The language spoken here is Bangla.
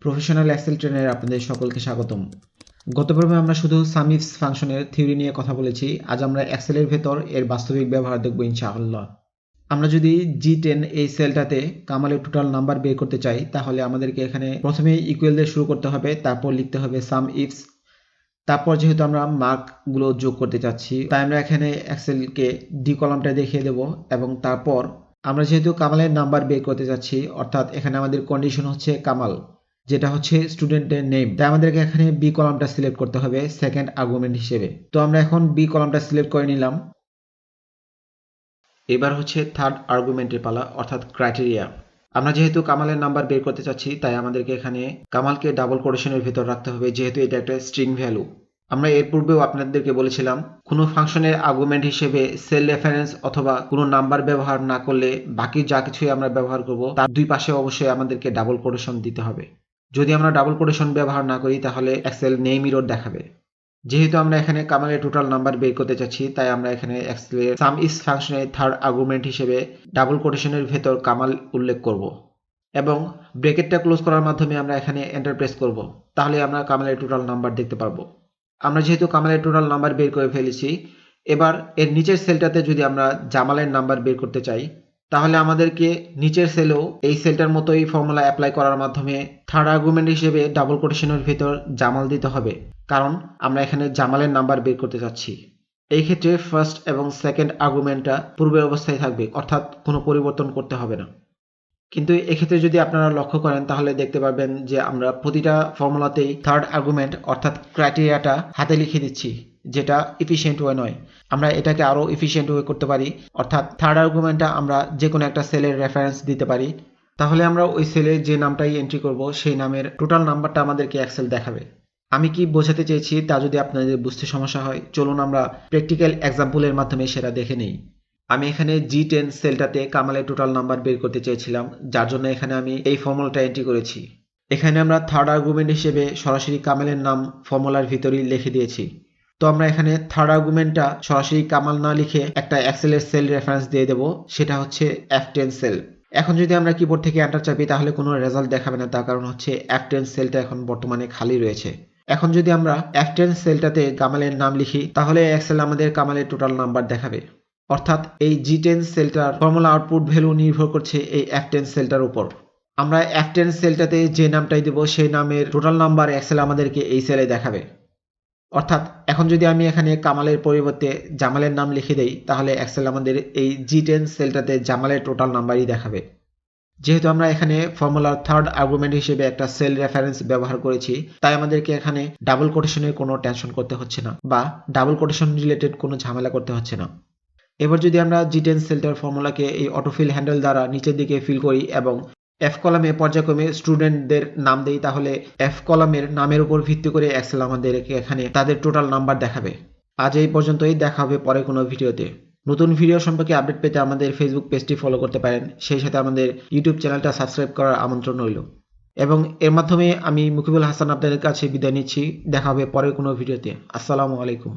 প্রফেশনাল এক্সেল ট্রেনারে আপনাদের সকলকে স্বাগতম। গত পর্বে আমরা শুধু সামিফস ফাংশনের থিওরি নিয়ে কথা বলেছি। আজ আমরা এক্সেলের ভেতর এর বাস্তবিক ব্যবহার দেখব ইনশাআল্লাহ। আমরা যদি G10 এই সেলটাতে কামালের টোটাল নাম্বার বের করতে চাই, তাহলে আমাদেরকে এখানে প্রথমে ইকুয়াল দিয়ে শুরু করতে হবে, তারপর লিখতে হবে সাম ইফস। তারপর যেহেতু আমরা মার্কগুলো যোগ করতে চাচ্ছি, তাই আমরা এখানে এক্সেলকে ডি কলামটা দেখিয়ে দেব, এবং তারপর আমরা যেহেতু কামালের নাম্বার বের করতে চাচ্ছি, অর্থাৎ এখানে আমাদের কন্ডিশন হচ্ছে কামাল, যেটা হচ্ছে স্টুডেন্টের নেম, তাই আমাদেরকে এখানে বি কলামটা সিলেক্ট করতে হবে সেকেন্ড আর্গুমেন্ট হিসেবে। তো আমরা এখন বি কলামটা সিলেক্ট করে নিলাম। এবার হচ্ছে থার্ড আর্গুমেন্টের পালা, অর্থাৎ ক্রাইটেরিয়া। আমরা যেহেতু কামালের নাম্বার বের করতে চাচ্ছি, তাই আমাদেরকে এখানে কামালকে ডাবল কোটেশনের ভিতর রাখতে হবে, যেহেতু এটা একটা স্ট্রিং ভ্যালু। আমরা এর পূর্বেও আপনাদেরকে বলেছিলাম, কোনো ফাংশনের আর্গুমেন্ট হিসেবে সেল রেফারেন্স অথবা কোনো নাম্বার ব্যবহার না করলে বাকি যা কিছুই আমরা ব্যবহার করব তার দুই পাশে অবশ্যই আমাদেরকে ডাবল কোটেশন দিতে হবে। যদি আমরা ডাবল কোটেশন ব্যবহার না করি, তাহলে এক্সেল নেম এরর দেখাবে। যেহেতু আমরা এখানে কামালের টোটাল নাম্বার বের করতে চাচ্ছি, তাই আমরা এখানে এক্সেলের সাম ইস ফাংশনের থার্ড আর্গুমেন্ট হিসেবে ডাবল কোটেশনের ভেতর কামাল উল্লেখ করব, এবং ব্র্যাকেটটা ক্লোজ করার মাধ্যমে আমরা এখানে এন্টার প্রেস করব। তাহলে আমরা কামালের টোটাল নাম্বার দেখতে পারবো। আমরা যেহেতু কামালের টোটাল নাম্বার বের করে ফেলেছি, এবার এর নিচের সেলটাতে যদি আমরা জামালের নাম্বার বের করতে চাই, তাহলে আমাদেরকে নিচের সেলেও এই সেলটার মতোই ফর্মুলা অ্যাপ্লাই করার মাধ্যমে থার্ড আর্গুমেন্ট হিসেবে ডাবল কোটেশনের ভিতর জামাল দিতে হবে, কারণ আমরা এখানে জামালের নাম্বার বের করতে চাচ্ছি। এই ক্ষেত্রে ফার্স্ট এবং সেকেন্ড আর্গুমেন্টটা পূর্বের অবস্থায় থাকবে, অর্থাৎ কোনো পরিবর্তন করতে হবে না। কিন্তু এক্ষেত্রে যদি আপনারা লক্ষ্য করেন, তাহলে দেখতে পারবেন যে আমরা প্রতিটা ফর্মুলাতেই থার্ড আর্গুমেন্ট অর্থাৎ ক্রাইটেরিয়াটা হাতে লিখে দিচ্ছি, যেটা এফিশিয়েন্ট ওয়ে নয়। আমরা এটাকে আরও এফিশিয়েন্ট ওয়ে করতে পারি, অর্থাৎ থার্ড আর্গুমেন্টটা আমরা যে কোনো একটা সেলের রেফারেন্স দিতে পারি। তাহলে আমরা ওই সেলের যে নামটাই এন্ট্রি করব, সেই নামের টোটাল নাম্বারটা আমাদেরকে এক্সেল দেখাবে। আমি কি বোঝাতে চেয়েছি তা যদি আপনাদের বুঝতে সমস্যা হয়, চলুন আমরা প্র্যাকটিক্যাল এক্সাম্পলের মাধ্যমে সেটা দেখে নিই। আমি এখানে G10 সেলটাতে কামালের টোটাল নাম্বার বের করতে চেয়েছিলাম, যার জন্য এখানে আমি এই ফর্মুলাটা এন্ট্রি করেছি। এখানে আমরা থার্ড আর্গুমেন্ট হিসেবে সরাসরি কামালের নাম ফর্মুলার ভিতরেই লিখে দিয়েছি। তো আমরা এখানে থার্ড আর্গুমেন্টটা সরাসরি কামাল না লিখে একটা এক্সেলের সেল রেফারেন্স দিয়ে দেব, সেটা হচ্ছে F10 সেল। এখন যদি আমরা কিবোর্ড থেকে এন্টার চাপি, তাহলে কোনো রেজাল্ট দেখাবে না, তার কারণ হচ্ছে F10 সেলটা এখন বর্তমানে খালি রয়েছে। এখন যদি আমরা F10 সেলটাতে কামালের নাম লিখি, তাহলে এক্সেল আমাদের কামালের টোটাল নাম্বার দেখাবে। অর্থাৎ এই G10 সেলটার ফর্মুলা আউটপুট ভ্যালু নির্ভর করছে এই F10 সেলটার উপর। আমরা F10 সেলটাতে যে নামটাই দেব, সেই নামের টোটাল নাম্বার এক্সেল আমাদেরকে এই সেলে দেখাবে। অর্থাৎ এখন যদি আমি এখানে কামালের পরিবর্তে জামালের নাম লিখে দেই, তাহলে এক্সেল আমাদের এই G10 সেলটাতে জামালের টোটাল নাম্বারই দেখাবে। যেহেতু আমরা এখানে ফর্মুলার থার্ড আর্গুমেন্ট হিসেবে একটা সেল রেফারেন্স ব্যবহার করেছি, তাই আমাদেরকে এখানে ডাবল কোটেশনের কোনো টেনশন করতে হচ্ছে না, বা ডাবল কোটেশন রিলেটেড কোনো ঝামেলা করতে হচ্ছে না। এবার যদি আমরা G10 সেলটার ফর্মুলাকে এই অটোফিল হ্যান্ডেল দ্বারা নিচের দিকে ফিল করি এবং F কলামে পর্যায়ক্রমে স্টুডেন্টদের নাম দেই, তাহলে F কলামের নামের উপর ভিত্তি করে এক্সেল আমাদেরকে এখানে তাদের টোটাল নাম্বার দেখাবে। আজ এই পর্যন্তই, দেখা হবে পরে কোনো ভিডিওতে। নতুন ভিডিও সম্পর্কে আপডেট পেতে আমাদের ফেসবুক পেজটি ফলো করতে পারেন, সেই সাথে আমাদের ইউটিউব চ্যানেলটা সাবস্ক্রাইব করার আমন্ত্রণ রইল। এবং এর মাধ্যমে আমি মুকিবুল হাসান আপনাদের কাছে বিদায় নিচ্ছি। দেখা হবে পরের কোনো ভিডিওতে। আসসালামু আলাইকুম।